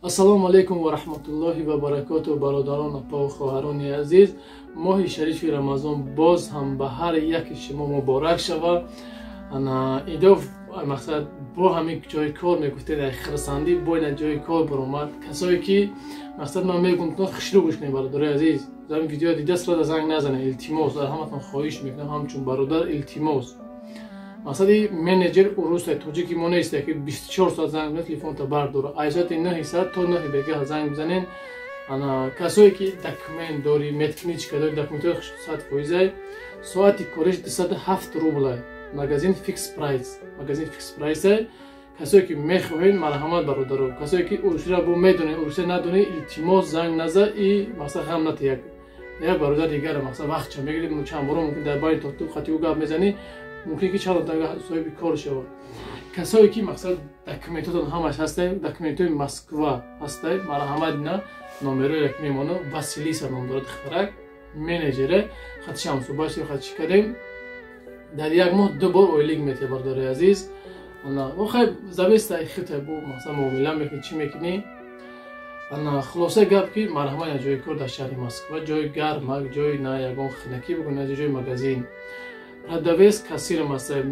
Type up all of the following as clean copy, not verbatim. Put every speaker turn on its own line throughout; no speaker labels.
ассалому алайкум ва раҳматуллоҳи ва баракату бародарон апа хоҳарони азиз, моҳи шарифи рамазон боз ҳам ба ҳар яки шумо муборак шава. идо мақсад бо ҳамин ҷои кор мегуфтед ай хирсандӣ бо ина ҷои кор баромад касое ки мақсад ман мегӯм хушрӯ гӯш кунед бародари азиз, замин видео дида срада занг назанед, илтимос дар ҳаматон хоҳиш мекунам ҳамчун бародар илтимос. мақсади менеҷер урустай тоҷики мо нестае ки 24 соат занг бизанед телефонта бардора, ай соати 9 саат то 9 бега занг бизанед. касое ки документ дори медкничка дори документои 100% соати кориш 207 рублай. Магазин фикс прайс, магазин фикс прайс. касое ки мехоҳед марҳамат бародаро, касое ки урусиро бо медонед урусе надонед илтимос занг наза и мақсад ғам нате як бародар дигара мақсад вақтча мегиред чанд боро мумкин дар байни ту хати ӯ гап мезанӣ мумкин ки чанд дага соҳиби кор шавад. касое ки мақсад документотон ҳамаш ҳастае, документои Москва ҳастае, марҳамат ина номерояк мемона Василиса ном дорад хирак менеҷере хатишам суҳбат шудем хати кардем. дар як моҳ 2 бор ойлик метавонӣ бародари азиз. охай завистай хита бо мақсад муомила мекунӣ чӣ мекунӣ. хулоса гап ки марҳамат ина ҷои кор дар шаҳри Москва, ҷои гарм, ҷои на ягон хинакӣ бикунӣ, ҷои магазин. продавец кассирам ҳастае,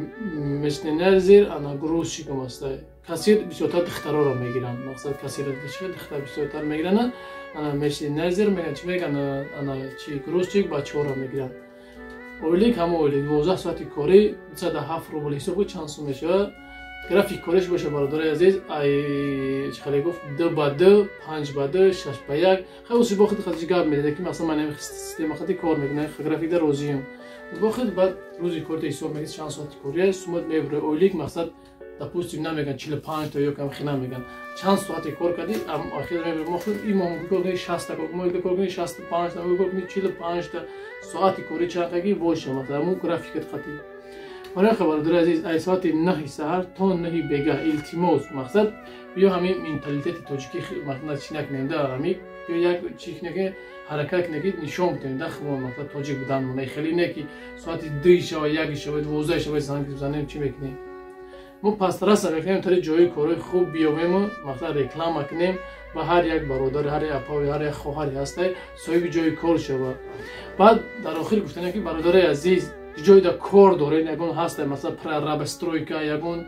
мешненазир ана грузчикам ҳастае. кассир бисёртар духтароро мегиранд, мақсад кассир духтар бисёртар мегиранд. ана мешненазир мегиранд, чӣ мегиранд, ана чи грузчик бачаҳоро мегиранд. ойлик ҳама ойлик 12 соати корӣ 207 рубл ҳисоб кунед чанд сум мешавад. график кориш боша бародари азиз, ай чӣ хеле гуфт 2 ба 2, 5 ба 2, 6 ба 1. хеле уси бо худ хатиш гап медаде ки масалан ман система хати кор мекунам, графикда розиям. бо худ баъд рӯзи корта ҳисоб мекунед чанд соати корӣ, сумат мебаре ойлик мақсад допустим намеган 45 то ё кам хина меган. чанд соати кор кардӣ, ахир мебаре мо худ ин моҳ кор кунед 60 та кор кунед 65 та кор кунед 45 та соати корӣ чанд каги боша мақсад мо графикат хати. барои бародари азиз, ай соати 9 саҳар то 9 бега илтимос мақсад биё ҳамин менталитети тоҷикӣ мақсад чӣ накунем да ҳамин биё як чӣ кунем ҳаракат кунем нишон битем да хмо мақсад тоҷик будан монай хеле не ки соати 2 шава 1 шава 12 шава занг бизанем чӣ мекунем. мо пастраса мекунем тари ҷои корои хуб биёвем мақсад реклама кунем ба ҳар як бародари ҳар як апави ҳар як хоҳари ҳастае соҳиби ҷои кор шавад. баъд дар охир гуфтанем ки бародари азиз ҷойда кор доред ягон ҳастае масалан прорабстройка ягон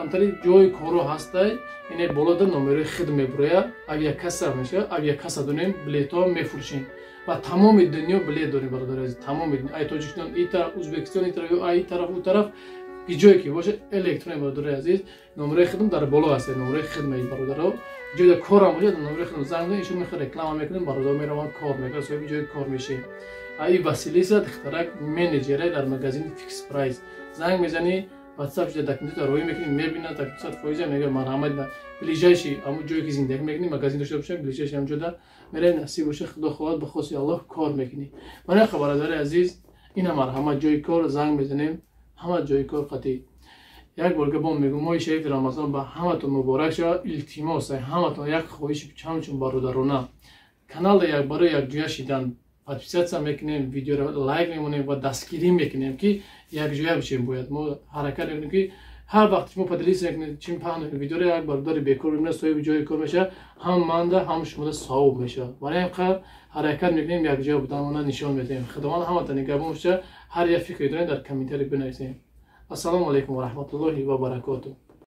амтари ҷои коро ҳастае ине болода номерои хид мебурояд авиакасса меша авиакасса донем билето мефурӯшем ва тамоми дунё билет дорем бародари азиз, тамоми ай тоҷикистон и тараф ӯзбекистон и тараф ё ай тараф ӯ тараф ҷое ки боша электрон бародари азиз номерои хидм дар боло ҳастае номерои хидмаи бародаро ҷойда корам бошад номерои хидм занг мезанем ишон мехоҳад реклама мекунем бародар мераванд кор мекунад соҳиби ҷои кор мешавем. ай Василиса духтарак менеҷере дар магазини фикс прайс занг мезанӣ ватсап шуда документота роӣ мекунӣ мебинад так 100% мега марҳамат ближайши ҳамон ҷое ки зиндагӣ мекунӣ магазин дошта бошад ближайши ҳамҷода меравӣ насиб боша худо хоҳад ба хоси аллоҳ кор мекунӣ. барои бародари азиз ина марҳамат ҷои кор занг мезанем ҳама ҷои кор қатӣ. як бор гапон мегӯм моҳи шарифи рамазон ба ҳаматон муборак шавад. илтимос ҳаматон як хоҳиши ҳамчун бародарона каналда як барои якҷоя шидан подписатсия мекунем, видеоро лайк мемонем ва дастгирӣ мекунем ки якҷоя бишем. бояд мо ҳаракат мекунем ки ҳар вақт мо поделис мекунем чӣ паҳн видеоро як бародари бекор бимонад соҳиби ҷои кор мешавад, ҳам манда ҳам шумода савоб мешавад. барои ин қадр ҳаракат мекунем якҷоя буданона нишон медиҳем. худованд ҳаматон нигоҳбон боша. ҳар як фикре дорем дар комментари бинависем. ассалому алайкум ва раҳматуллоҳи ва баракатуҳ.